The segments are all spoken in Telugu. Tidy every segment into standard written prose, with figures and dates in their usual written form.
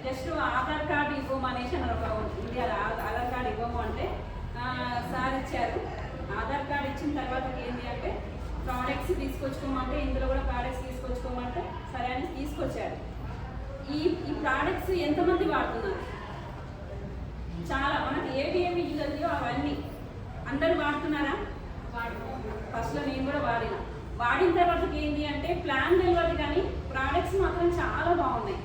జస్ట్ ఆధార్ కార్డు ఇవ్వము అనేసి అన్నారు. ఇండియా ఆధార్ కార్డు ఇవ్వము అంటే సార్ ఇచ్చారు. ఆధార్ కార్డు ఇచ్చిన తర్వాత ఏంటి అంటే ప్రోడక్ట్స్ తీసుకొచ్చుకోమంటే, ఇందులో కూడా ప్రోడక్ట్స్ తీసుకొచ్చుకోమంటే సరే అని తీసుకొచ్చారు. ఈ ప్రోడక్ట్స్ ఎంతమంది వాడుతున్నారు? చాలా. మనకి ఏవి యూజ్ అవుతాయో అవన్నీ అందరూ వాడుతున్నారా? ఫస్ట్లో నేను కూడా వాడిన తర్వాత ఏంటి అంటే ప్లాన్ తెలియదు కానీ ప్రోడక్ట్స్ మాత్రం చాలా బాగున్నాయి.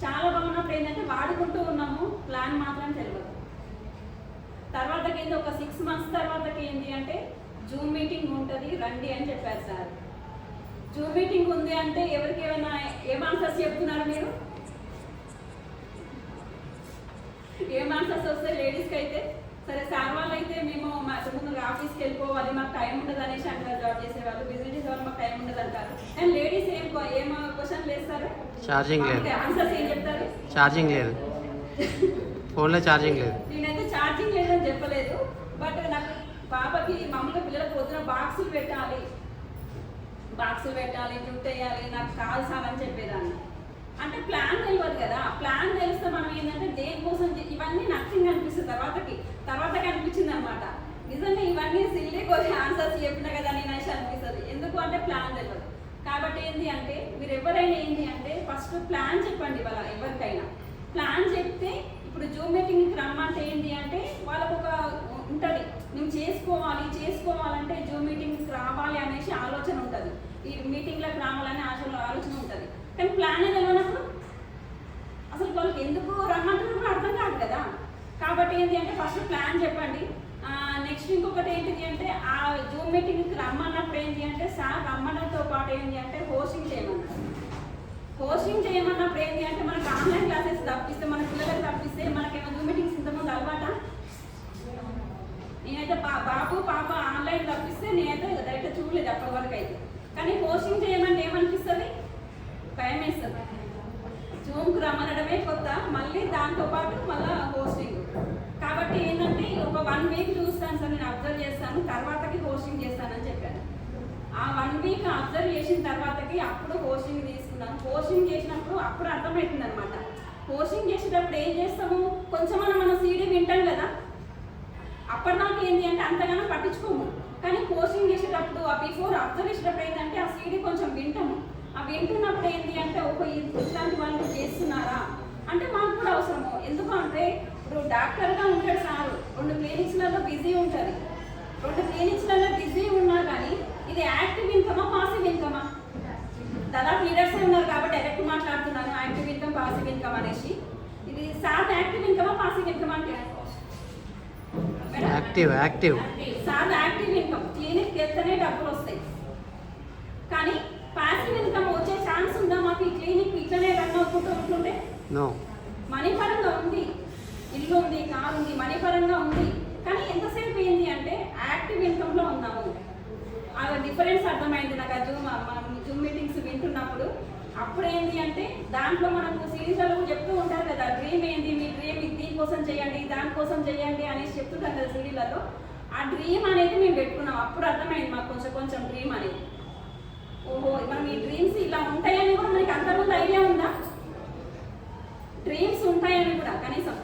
చాలా బాగున్నప్పుడు ఏంటంటే వాడుకుంటూ ఉన్నాము, ప్లాన్ మాత్రం తెలియదు. తర్వాతకి ఏంటి ఒక 6 months తర్వాతకి ఏంటి అంటే జూమ్ మీటింగ్ ఉంటుంది రండి అని చెప్పారు సార్. జూమ్ మీటింగ్ ఉంది అంటే ఎవరికి ఏమైనా ఏం ఆన్సర్స్ చెప్తున్నారు మీరు? ఏం ఆన్సర్స్ వస్తాయి లేడీస్కి అయితే? సరే సార్ వాళ్ళు అయితే మేము ముందు ఆఫీస్కి వెళ్ళిపోవాలి, మాకు టైం ఉండదు అనేసి అంటారు. జాబ్ చేసేవాళ్ళు, బిజినెస్ చేసేవాళ్ళు మాకు టైం ఉండదు అంటారు. అండ్ లేడీస్ ఏం క్వశ్చన్ వేస్తారు? ఛార్జింగ్ లేదు. ఆన్సర్స్ ఏం చెప్తారు? ఛార్జింగ్ లేదు, ఫోన్లో ఛార్జింగ్ లేదు. నేనైతే ఛార్జింగ్ లేదని చెప్పలేదు. బట్ నాకు పాపకి మామూలుగా పిల్లలకు పొద్దున బాక్సులు పెట్టాలి, జుట్టు వేయాలి, నాకు కాల్సాలని చెప్పేదాన్ని. అంటే ప్లాన్ తెలియదు కదా. ప్లాన్ తెలిస్తే మనం ఏంటంటే దేనికోసం ఇవన్నీ నథింగ్ అనిపిస్తుంది. తర్వాతకి అనిపించింది అనమాట. నిజంగా ఇవన్నీ సిల్లీ కొన్ని ఆన్సర్స్ చెప్పినా కదా నేను అనిపిస్తుంది. ఎందుకు అంటే ప్లాన్ తెలియదు. కాబట్టి ఏంటి అంటే మీరు ఎవరైనా ఏంటి అంటే ఫస్ట్ ప్లాన్ చెప్పండి. వాళ్ళ ఎవరికైనా ప్లాన్ చెప్తే ఇప్పుడు జూమ్ మీటింగ్కి రమ్మంటే ఏంటి అంటే వాళ్ళకు ఒక ఉంటుంది, మేము చేసుకోవాలంటే జూమ్ మీటింగ్కి రావాలి అనేసి ఆలోచన ఉంటుంది. ఈ మీటింగ్లకు రావాలనే ఆలోచన ఉంటుంది. కానీ ప్లాన్ తెలియనప్పుడు అసలు వాళ్ళకి ఎందుకు రమ్మంటున్నారు అర్థం కాదు కదా. కాబట్టి ఏంటి అంటే ఫస్ట్ ప్లాన్ చెప్పండి. నెక్స్ట్ ఇంకొకటి ఏంటిది అంటే ఆ జూమ్ మీటింగ్కి రమ్మన్నప్పుడు ఏంటి అంటే సార్ రమ్మడంతో పాటు ఏంటి అంటే హోస్టింగ్ చేయమన్నప్పుడు ఏంటి అంటే మనకు ఆన్లైన్ క్లాసెస్ తప్పిస్తే, మన పిల్లలకు తప్పిస్తే మనకేమో జూమ్ మీటింగ్స్ ఇంతకుముందు అలవాట. నేనైతే బాబు పాప ఆన్లైన్ తప్పిస్తే నేనైతే డైరెక్ట్ చూడలేదు అప్పటి వరకు అయితే. కానీ హోస్టింగ్ చేయమంటే ఏమనిపిస్తుంది? భయం వేస్తుంది. జూమ్కి రమ్మనడమే కొత్త, మళ్ళీ దాంతోపాటు మళ్ళీ హోస్టింగ్. కాబట్టి ఏంటంటే ఒక 1 week చూస్తాను సార్, నేను అబ్జర్వ్ చేస్తాను, తర్వాతకి హోస్టింగ్ చేస్తానని చెప్పాను. ఆ 1 week అబ్జర్వ్ చేసిన తర్వాతకి అప్పుడు హోస్టింగ్ తీసుకున్నాను. హోస్టింగ్ చేసినప్పుడు అప్పుడు అర్థమవుతుంది అనమాట. హోస్టింగ్ చేసేటప్పుడు ఏం చేస్తాము, కొంచెం మనం సీడీ వింటాం కదా, అప్పటిదాకా ఏంటి అంటే అంతగానో పట్టించుకోము. కానీ హోస్టింగ్ చేసేటప్పుడు ఆ బిఫోర్ అబ్జర్వ్ చేసేటప్పుడు ఏంటంటే ఆ సీడీ కొంచెం వింటాము. ఆ వింటున్నప్పుడు ఏంటి అంటే ఇట్లాంటి వాళ్ళు చేస్తున్నారా అంటే మాకు కూడా అవసరము. ఎందుకంటే ఇప్పుడు డాక్టర్గా ఉంటాడు సార్, 2 క్లినిక్స్లలో బిజీ ఉంటుంది. 2 క్లినిక్స్లలో బిజీ ఉన్నా కానీ ఇది యాక్టివ్ ఇన్కమా పాసివ్ ఇన్కమా? దాదాపు లీడర్సే ఉన్నారు కాబట్టి డైరెక్ట్ మాట్లాడుతున్నాను. యాక్టివ్ ఇన్కమ్ పాసివ్ ఇన్కమ్ అనేసి. ఇది సార్ యాక్టివ్ ఇన్కమా పాసివ్ ఇన్కమ్ అంటే? Active sir active income. Clinic వెళ్తేనే డబ్బులు వస్తాయి. కానీ పాసివ్ ఇన్కమ్ వచ్చే ఛాన్స్ ఉందా? మాకు ఈ క్లినిక్ ఇట్లనే రన్ అవుతుంటూ ఉంటుంటే మనీ పరంగా ఉంది, ఇల్లు ఉంది, కారు ఉంది, మనీ పరంగా ఉంది. కానీ ఎంతసేపు ఏంటి అంటే యాక్టివ్ ఇన్కమ్లో ఉన్నాము. ఆ డిఫరెన్స్ అర్థమైంది నాకు. మనం జూమ్ మీటింగ్స్ వింటున్నప్పుడు అప్పుడు ఏంటి అంటే దాంట్లో మనకు సిరీస్లలో చెప్తూ ఉంటారు కదా, డ్రీమ్ ఏంటి, మీ డ్రీమ్ దీనికోసం చేయండి, దానికోసం చేయండి అనేసి చెప్తుంటారు కదా సిరీస్లలో. ఆ డ్రీమ్ అనేది మేము పెట్టుకున్నాం. అప్పుడు అర్థమైంది మాకు కొంచెం డ్రీమ్ అనేది. ఓహో, మనం ఈ డ్రీమ్స్ ఇలా ఉంటాయని కూడా మనకి అంతకుముందు ఐడియా ఉందా? డ్రీమ్స్ ఉంటాయని కూడా కనీసం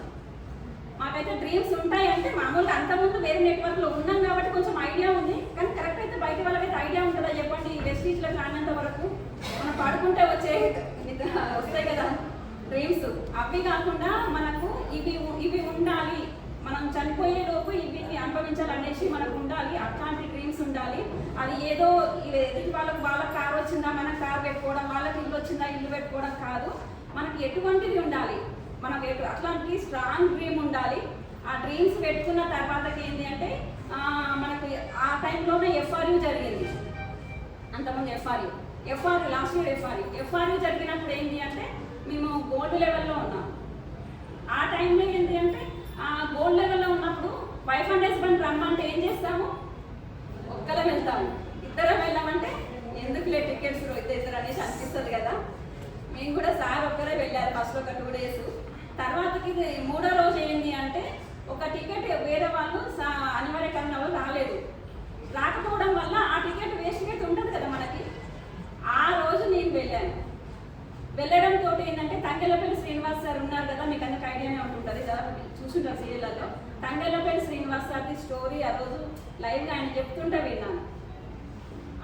మాకైతే డ్రీమ్స్ ఉంటాయంటే మామూలుగా అంతకుముందు వేరే నెట్వర్క్లో ఉన్నాం కాబట్టి కొంచెం ఐడియా ఉంది. కానీ కరెక్ట్ అయితే బయట వాళ్ళకైతే ఐడియా ఉంటుందా చెప్పండి? వెస్టీజ్లో రానంత వరకు మనం పడుకుంటే వస్తాయి కదా డ్రీమ్స్. అవి కాకుండా మనకు ఇవి ఉండాలి, మనం చనిపోయే లోపు ఇవి అనుభవించాలనేసి మనకు ఉండాలి. అట్లాంటి డ్రీమ్స్ ఉండాలి. అది ఏదో ఎదుటి వాళ్ళకి కారు వచ్చిందా మనం కారు పెట్టుకోవడం, వాళ్ళకి ఇల్లు వచ్చిందా ఇల్లు పెట్టుకోవడం కాదు. మనకి ఎటువంటిది ఉండాలి, మనకు అట్లాంటి స్ట్రాంగ్ డ్రీమ్ ఉండాలి. ఆ డ్రీమ్స్ పెట్టుకున్న తర్వాతకి ఏంటి అంటే మనకు ఆ టైంలోనే ఎఫ్ఆర్యూ జరిగింది. అంతకుముందు ఎఫ్ఆర్యూ లాస్ట్ ఇయర్ ఎఫ్ఆర్యూ జరిగినప్పుడు ఏంటి అంటే మేము గోల్డ్ లెవెల్లో ఉన్నాం. ఆ టైంలో ఏంటి అంటే గోల్డ్ లెవెల్లో ఉన్నప్పుడు వైఫ్ అండ్ హస్బెండ్ రమ్మంటే ఏం చేస్తాము? ఒక్కరే వెళ్తాము. ఇద్దరం వెళ్ళామంటే ఎందుకులే టికెట్స్ ఇద్దరు అనేసి అనిపిస్తుంది కదా. మేము కూడా సార్ ఒక్కరే వెళ్ళారు ఫస్ట్ ఒక 2 days. తర్వాతకి 3వ రోజు ఏంటి అంటే ఒక టికెట్ వేరే వాళ్ళు అనివార్య కారణాలు రాకపోవడం వల్ల ఆ టికెట్ వేస్ట్ టికెట్ ఉంటుంది కదా మనకి. ఆ రోజు నేను వెళ్ళాను. వెళ్ళడంతో ఏంటంటే తంగెలపల్లి శ్రీనివాస్ ఉన్నారు కదా, మీకు అందరికి ఐడియానే ఉంటుంటుంది కదా, చూసుంటారు సీరియల్లో. తంగెళ్ళపల్లి శ్రీనివాస్ సార్ది స్టోరీ ఆ రోజు లైవ్గా ఆయన చెప్తుంటే విన్నాను.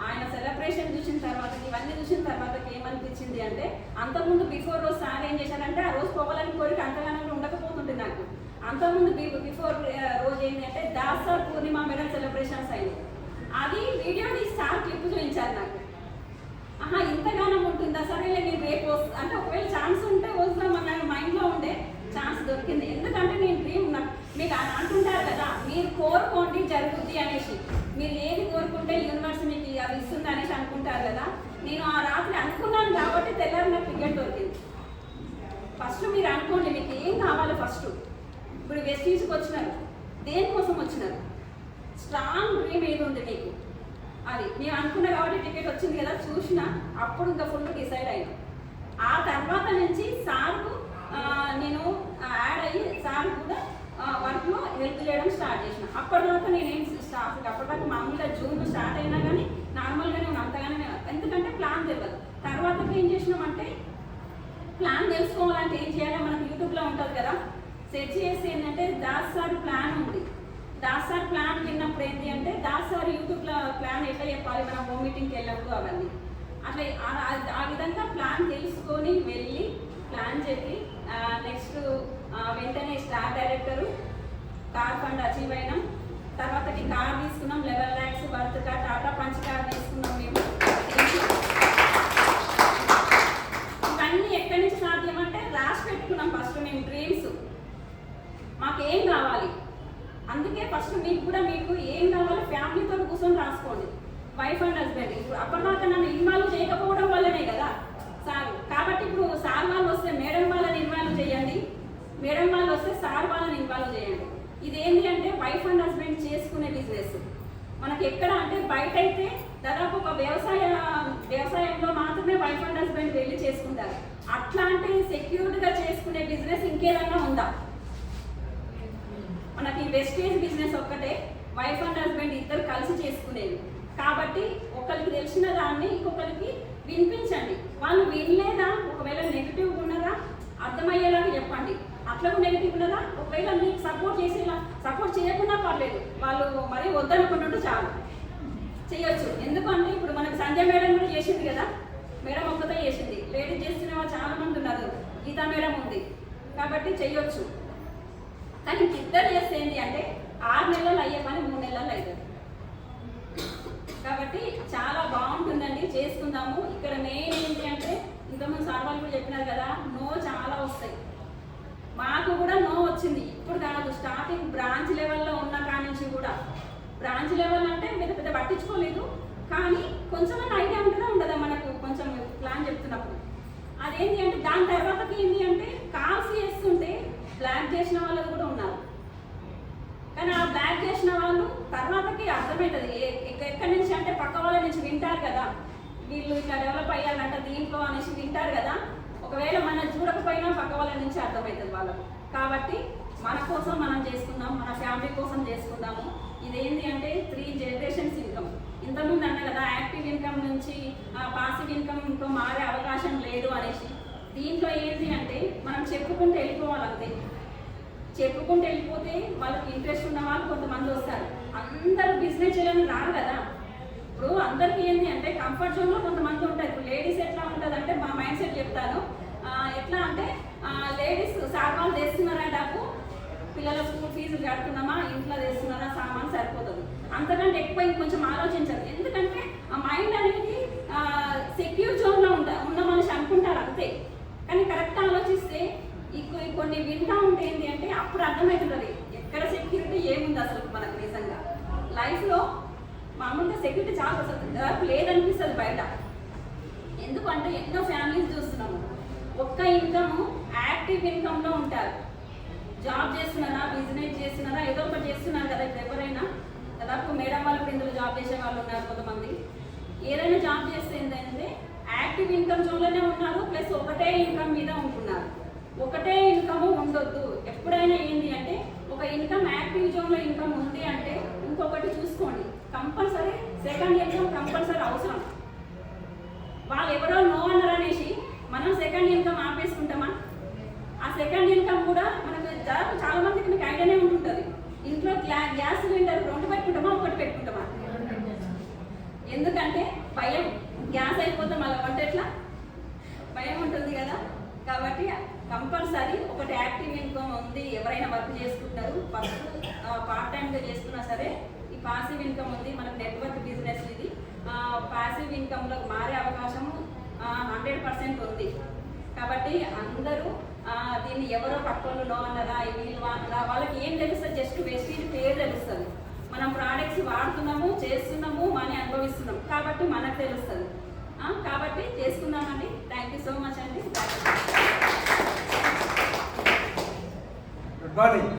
ఆయన సెలబ్రేషన్ చూసిన తర్వాత, ఇవన్నీ చూసిన తర్వాత ఏమనిపించింది అంటే, అంతకుముందు బిఫోర్ రోజు సార్ ఏం చేశారంటే, ఆ రోజు పోవాలని కోరిక అంతగానో ఉండకపోతుంటుంది నాకు. అంతకుముందు బిఫోర్ రోజు ఏంటి అంటే దాసర్ పూర్ణిమ మెడల్ సెలబ్రేషన్స్ అయింది. అది వీడియో తీసి సార్ క్లిప్ చూపించారు నాకు. ఇంతగానం ఉంటుందా, సరేలే నేను రేపు అంటే ఒకవేళ ఛాన్స్ ఉంటే వస్తామన్న మైండ్లో ఉండే ఛాన్స్ దొరికింది. ఎందుకంటే నేను డ్రీమ్ మీకు అంటుంటారు కదా, మీరు కోరుకోండి జరుగుద్ది అనేసి. మీరు ఏది కోరుకుంటే యూనివర్స్ మీకు అది ఇస్తుంది అనేసి అనుకుంటారు కదా. నేను ఆ రాత్రి అనుకున్నాను కాబట్టి తెల్లారి నాకు టికెట్ దొరికింది. ఫస్ట్ మీరు అనుకోండి మీకు ఏం కావాలి. ఫస్ట్ ఇప్పుడు వెస్టీజ్కి వచ్చినారు, దేనికోసం వచ్చినారు, స్ట్రాంగ్ డ్రీమ్ ఏది ఉంది మీకు, అది నేను అనుకున్నా కాబట్టి టికెట్ వచ్చింది కదా, చూసిన అప్పుడు ఇంకా ఫుల్ డిసైడ్ అయినా. ఆ తర్వాత నుంచి సార్కు నేను యాడ్ అయ్యి సార్ కూడా వర్క్లో హెల్ప్ చేయడం స్టార్ట్ చేసిన. అప్పటిదాకా నేనేం స్టాఫ్ అప్పటిదాకా మామూలుగా జూన్ స్టార్ట్ అయినా కానీ నార్మల్గానే ఉన్నాను, అంతగానే. ఎందుకంటే ప్లాన్ తెలియదు. తర్వాత ఏం చేసినామంటే, ప్లాన్ తెలుసుకోవాలంటే ఏం చేయాలి, మనకు యూట్యూబ్లో ఉంటుంది కదా, సెర్చ్ చేసి ఏంటంటే దాస్ సార్ ప్లాన్ ఉంది. దాస్ సార్ ప్లాన్ విన్నప్పుడు ఏంటి అంటే, దాస్ సార్ యూట్యూబ్లో ప్లాన్ ఎట్లా చెప్పాలి మనం హోమ్ మీటింగ్కి వెళ్ళినప్పుడు అవన్నీ అట్లా ఆ విధంగా ప్లాన్ తెలుసుకొని వెళ్ళి ప్లాన్ చెప్పి నెక్స్ట్ వెంటనే star director car fund achieve అయినాం. తర్వాతకి కార్ తీసుకున్నాం, 11 lakhs worth car, Tata punch car తీసుకున్నాం మేము. ఇవన్నీ ఎక్కడి నుంచి సాధ్యమంటే రాసి పెట్టుకున్నాం ఫస్ట్ మేము డ్రీమ్స్, మాకేం కావాలి. అందుకే ఫస్ట్ మీకు ఏం కావాలో ఫ్యామిలీతో కూర్చొని రాసుకోండి. వైఫ్ అండ్ హస్బెండ్ ఇప్పుడు అప్పటిదాకా నన్ను ఇన్వాల్వ్ చేయకపోవడం వల్లనే కదా సార్. కాబట్టి ఇప్పుడు సార్ వాళ్ళు వస్తే మేడం వాళ్ళని ఇన్వాల్వ్ చేయండి, మేడం వాళ్ళు వస్తే సార్ వాళ్ళని ఇన్వాల్వ్ చేయండి. ఇదేంటి అంటే వైఫ్ అండ్ హస్బెండ్ చేసుకునే బిజినెస్. మనకి ఎక్కడ అంటే బయట అయితే దాదాపు ఒక వ్యవసాయంలో మాత్రమే వైఫ్ అండ్ హస్బెండ్ వెళ్ళి చేసుకుంటారు. అట్లాంటి సెక్యూర్డ్గా చేసుకునే బిజినెస్ ఇంకేదైనా ఉందా? మనకి వెస్టేజ్ బిజినెస్ ఒక్కటే వైఫ్ అండ్ హస్బెండ్ ఇద్దరు కలిసి చేసుకునేది. కాబట్టి ఒకరికి తెలిసిన దాన్ని ఇంకొకరికి వినిపించండి. వాళ్ళు వినలేదా, ఒకవేళ నెగిటివ్ ఉన్నదా అర్థమయ్యేలాగా చెప్పండి. అట్లకు నెగిటివ్ ఉన్నదా, ఒకవేళ మీకు సపోర్ట్ చేయకుండా పర్లేదు, వాళ్ళు మరీ వద్దనుకుంటుంటే చాలు చేయొచ్చు. ఎందుకంటే ఇప్పుడు మనకి సంజయ్ మేడం కూడా చేసింది కదా, మేడం ఒక్కతే చేసింది. లేడీస్ చేసిన వాళ్ళు చాలా మంది ఉన్నారు, గీతా మేడం ఉంది, కాబట్టి చెయ్యొచ్చు. కానీ ఇద్దరు చేస్తే ఏంటి అంటే 6 నెలలు అయ్యే పని 3 నెలలు అవుతుంది. కాబట్టి చాలా బాగుంటుందండి, చేసుకుందాము. ఇక్కడ మెయిన్ ఏంటి అంటే, ఇంతకుముందు సార్ వాళ్ళు కూడా చెప్పినారు కదా, నో చాలా వస్తాయి. మాకు కూడా నో వచ్చింది. ఇప్పుడు కాదు, స్టార్టింగ్ బ్రాంచ్ లెవెల్లో ఉన్న కాడి నుంచి కూడా. బ్రాంచ్ లెవెల్ అంటే పెద్ద పట్టించుకోలేదు, కానీ కొంచెం ఐడియా ఉంటుందా ఉండదా మనకు కొంచెం ప్లాన్ చెప్తున్నప్పుడు. అదేంటి అంటే దాని తర్వాతకి ఏంటి అంటే కాల్స్ చేస్తుంటే బ్లాక్ చేసిన వాళ్ళు కూడా ఉన్నారు. కానీ ఆ బ్లాక్ చేసిన వాళ్ళు తర్వాతకి అర్థమవుతుంది ఎక్కడి నుంచి అంటే పక్క వాళ్ళ నుంచి వింటారు కదా, వీళ్ళు ఇట్లా డెవలప్ అయ్యారంట దీంట్లో అనేసి వింటారు కదా. ఒకవేళ మనం చూడకపోయినా పక్క వాళ్ళ నుంచి అర్థమవుతుంది వాళ్ళకు. కాబట్టి మన కోసం మనం చేసుకుందాం, మన ఫ్యామిలీ కోసం చేసుకుందాము. ఇదేంటి అంటే 3 generations ఇన్కమ్. ఇంతకుముందు అన్న కదా యాక్టివ్ ఇన్కమ్ నుంచి పాసివ్ ఇన్కమ్తో మారే అవకాశం లేదు అనేసి. దీంట్లో ఏంటి అంటే మనం చెప్పుకుంటూ వెళ్ళిపోవాలంతే. చెప్పుకుంటూ వెళ్ళిపోతే వాళ్ళకి ఇంట్రెస్ట్ ఉన్న వాళ్ళు కొంతమంది వస్తారు. అందరూ బిజినెస్ చేయాలని రారు కదా. ఇప్పుడు అందరికీ ఏంటి అంటే కంఫర్ట్ జోన్లో కొంతమంది ఉంటారు. ఇప్పుడు లేడీస్ ఎట్లా ఉంటుంది అంటే మా మైండ్ సెట్ చెప్తాను. ఎట్లా అంటే లేడీస్ సామాన్లు తెస్తున్నారంటే పిల్లల స్కూల్ ఫీజులు కడుతున్నామా, ఇంట్లో తెస్తున్నారా, సామాన్ సరిపోతుంది. అంతకంటే ఎక్కువ ఇంకొంచెం ఆలోచించారు. ఎందుకంటే ఆ మైండ్ అనేది సెక్యూర్ జోన్లో ఉన్న మనిషి అనుకుంటారు అంతే. కానీ కరెక్ట్ ఆలోచిస్తే కొన్ని వింటా ఉంటే ఏంటి అంటే అప్పుడు అర్థమవుతుంది ఎక్కడ సెక్యూరిటీ ఏముంది అసలు మనకు. నిజంగా లైఫ్లో మామూలుగా సెక్యూరిటీ చాలా అసలు లేదనిపిస్తుంది బయట. ఎందుకంటే ఎన్నో ఫ్యామిలీస్ చూస్తున్నాము, ఒక్క ఇన్కమ్ యాక్టివ్ ఇన్కమ్లో ఉంటారు. జాబ్ చేస్తున్నారా, బిజినెస్ చేస్తున్నారా, ఏదో ఒకటి చేస్తున్నారు కదా. ఇప్పుడు ఎవరైనా దాదాపు మేడం వాళ్ళు కూడా ఇందులో జాబ్ చేసే వాళ్ళు ఉన్నారు కొంతమంది. ఏదైనా జాబ్ చేస్తే ఏంటంటే యాక్టివ్ ఇన్కమ్ జోన్లోనే ఉన్నారు, ప్లస్ ఒకటే ఇన్కమ్ మీద ఉంటున్నారు. ఒకటే ఇన్కమ్ ఉండొద్దు. ఎప్పుడైనా ఏంటి అంటే ఒక ఇన్కమ్ యాక్టివ్ జోన్లో ఇన్కమ్ ఉంది అంటే ఇంకొకటి చూసుకోండి, కంపల్సరీ సెకండ్ ఇన్కమ్ కంపల్సరీ అవసరం. వాళ్ళు ఎవరో నో అన్నారు అనేసి మనం సెకండ్ ఇన్కమ్ ఆపేసుకుంటామా? ఆ సెకండ్ ఇన్కమ్ కూడా మనకు చాలా మందికి మీకు ఐడియానే ఉంటుంటుంది. ఇంట్లో గ్యాస్ సిలిండర్ 2 పెట్టుకుంటామా, 1 పెట్టుకుంటామా? ఎందుకంటే భయం, గ్యాస్ అయిపోతే మళ్ళీ వంట ఎట్లా, భయం ఉంటుంది కదా. కాబట్టి కంపల్సరీ ఒకటి యాక్టివ్ ఇన్కమ్ ఉంది. ఎవరైనా వర్క్ చేసుకుంటారు, పార్ట్ టైంగా చేసుకున్నా సరే ఈ పాసివ్ ఇన్కమ్ ఉంది. మనకు నెట్వర్క్ బిజినెస్ ఇది పాసివ్ ఇన్కమ్లో మారే అవకాశము 100% ఉంది. కాబట్టి అందరూ దీన్ని ఎవరో పక్కన నో అన్నదా, వీళ్ళు అన్నదా, వాళ్ళకి ఏం తెలుస్తుంది? జస్ట్ వెస్టీజ్ పేరు తెలుస్తుంది. మనం ప్రోడక్ట్స్ వాడుతున్నాము, చేస్తున్నాము, మనీ అనుభవిస్తున్నాం కాబట్టి మనకు తెలుస్తుంది. కాబట్టి చేసుకుందామండి. థ్యాంక్ యూ సో మచ్ అండి. Good morning.